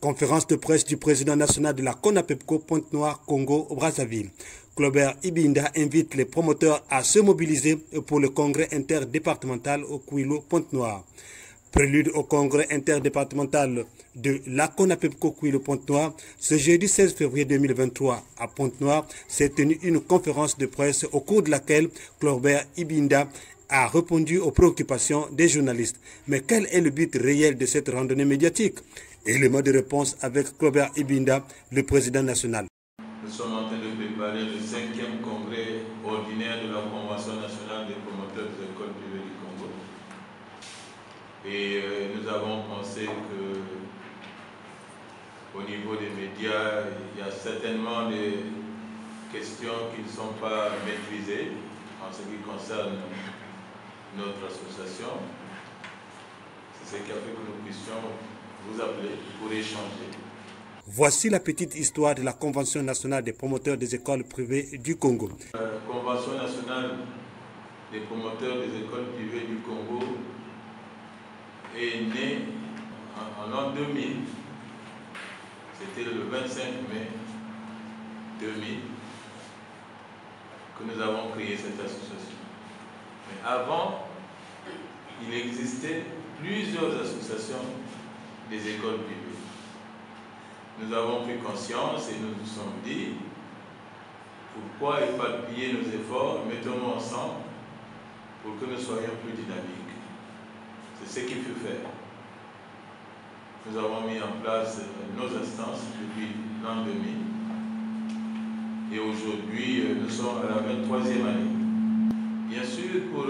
Conférence de presse du président national de la CONAPEPCO Pointe-Noire Congo au Brazzaville. Clobert Ibinda invite les promoteurs à se mobiliser pour le congrès interdépartemental au Kouilo Pointe-Noire. Prélude au congrès interdépartemental de la CONAPEPCO Kouilo Pointe-Noire, ce jeudi 16 février 2023 à Pointe-Noire s'est tenue une conférence de presse au cours de laquelle Clobert Ibinda a répondu aux préoccupations des journalistes. Mais quel est le but réel de cette randonnée médiatique? Élément de réponse avec Clobert Ibinda, le président national. Nous sommes en train de préparer le 5e congrès ordinaire de la Convention nationale des promoteurs des écoles privées du Congo. Et nous avons pensé que au niveau des médias, il y a certainement des questions qui ne sont pas maîtrisées en ce qui concerne notre association. C'est ce qui a fait que nous puissions vous appeler pour échanger. Voici la petite histoire de la Convention nationale des promoteurs des écoles privées du Congo. La Convention nationale des promoteurs des écoles privées du Congo est née en l'an 2000. C'était le 25 mai 2000 que nous avons créé cette association. Mais avant, il existait plusieurs associations des écoles privées. Nous avons pris conscience et nous nous sommes dit pourquoi éparpiller nos efforts, mettons-nous ensemble pour que nous soyons plus dynamiques. C'est ce qu'il faut faire. Nous avons mis en place nos instances depuis l'an 2000 et aujourd'hui nous sommes à la 23e année. Bien sûr, pour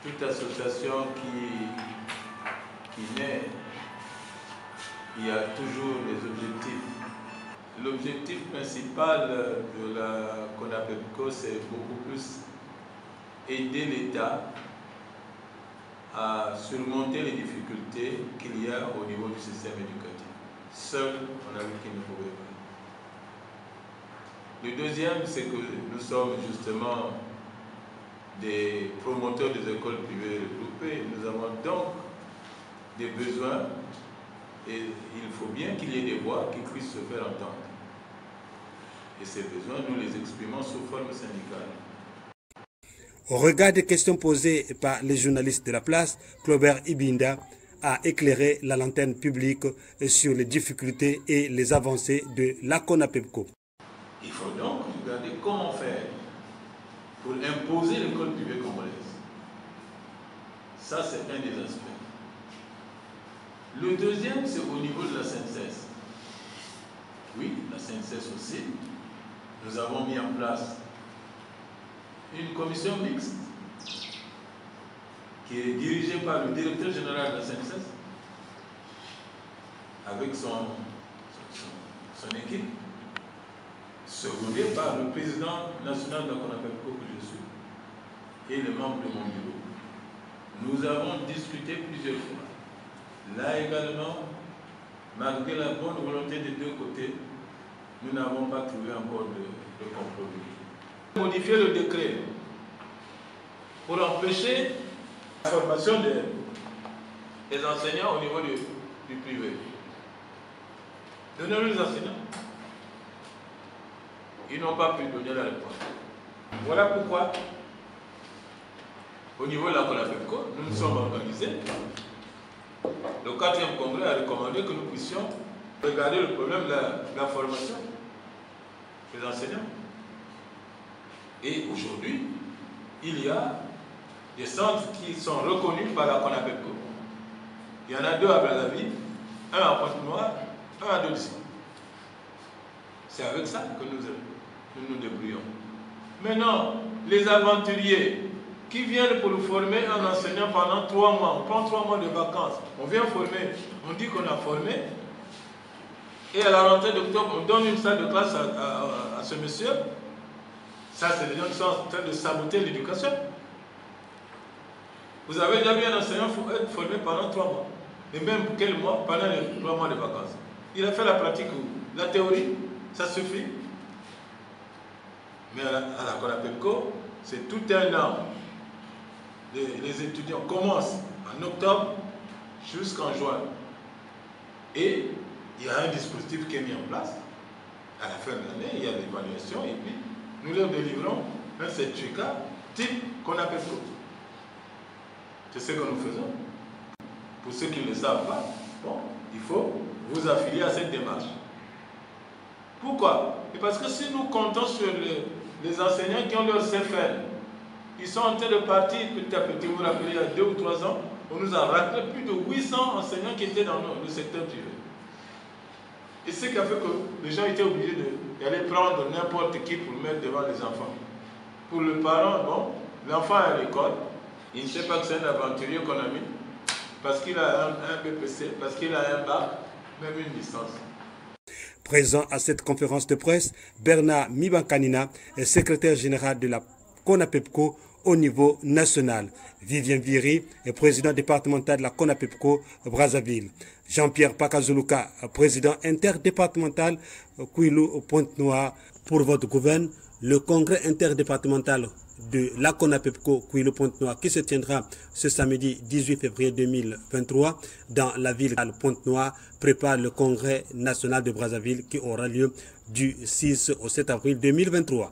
toute association qui naît, il y a toujours des objectifs. L'objectif principal de la CONAPEPCO, c'est beaucoup plus aider l'État à surmonter les difficultés qu'il y a au niveau du système éducatif. Seul, on a vu qu'il ne pouvait pas. Le deuxième, c'est que nous sommes justement des promoteurs des écoles privées regroupées. Nous avons donc des besoins et il faut bien qu'il y ait des voix qui puissent se faire entendre. Et ces besoins, nous les exprimons sous forme syndicale. Au regard des questions posées par les journalistes de la place, Clobert Ibinda a éclairé la lanterne publique sur les difficultés et les avancées de la CONAPEPCO. Il faut donc regarder comment faire pour imposer l'école privée congolaise. Ça, c'est un des aspects. Le deuxième, c'est au niveau de la SNCS. Oui, la SNCS aussi. Nous avons mis en place une commission mixte qui est dirigée par le directeur général de la SNCS avec son équipe, secondée par le président national de la CONAPEPCO que je suis et les membres de mon bureau. Nous avons discuté plusieurs fois. Là également, malgré la bonne volonté des deux côtés, nous n'avons pas trouvé encore de compromis. Modifier le décret pour empêcher la formation des enseignants au niveau du privé. Donnez-nous les enseignants. Ils n'ont pas pu donner la réponse. Voilà pourquoi, au niveau de la CONAPEPCO, nous nous sommes organisés. Le 4e congrès a recommandé que nous puissions regarder le problème de la formation des enseignants. Et aujourd'hui, il y a des centres qui sont reconnus par la CONAPEPCO. Il y en a 2 à Brazzaville, un à Pointe-Noire, un à Dodisson. C'est avec ça que nous nous débrouillons. Maintenant, les aventuriers qui viennent pour nous former un enseignant pendant 3 mois, on prend 3 mois de vacances, on vient former, on dit qu'on a formé, et à la rentrée d'octobre, on donne une salle de classe à ce monsieur. Ça, c'est des gens qui sont en train de saboter l'éducation. Vous avez déjà vu un enseignant être formé pendant 3 mois. Et même quel mois? Pendant les 3 mois de vacances. Il a fait la pratique où? La théorie, ça suffit. Mais à la CONAPEPCO, c'est tout un an. Les étudiants commencent en octobre jusqu'en juin. Et il y a un dispositif qui est mis en place. À la fin de l'année, il y a l'évaluation et puis nous leur délivrons un certificat type qu'on appelle PEPCO. C'est ce que nous faisons. Pour ceux qui ne le savent pas, bon, il faut vous affilier à cette démarche. Pourquoi? Et parce que si nous comptons sur les enseignants qui ont leur CFL, ils sont en train de partir petit à petit. Vous vous rappelez, il y a 2 ou 3 ans, on nous a raclé plus de 800 enseignants qui étaient dans le secteur privé. Et ce qui a fait que les gens étaient obligés d'aller prendre n'importe qui pour le mettre devant les enfants. Pour le parent, bon, l'enfant est à l'école, il ne sait pas que c'est un aventurier qu'on a mis, parce qu'il a un BPC, parce qu'il a un bac, même une licence. Présent à cette conférence de presse, Bernard Mibankanina est secrétaire général de la CONAPEPCO au niveau national. Vivien Viry est président départemental de la CONAPEPCO Brazzaville. Jean-Pierre Pakazuluka, président interdépartemental Kouilou-Pointe-Noire. Pour votre gouverne, le congrès interdépartemental de la CONAPEPCO Kouilou-Pointe-Noire qui se tiendra ce samedi 18 février 2023 dans la ville de Pointe-Noire prépare le congrès national de Brazzaville qui aura lieu du 6 au 7 avril 2023.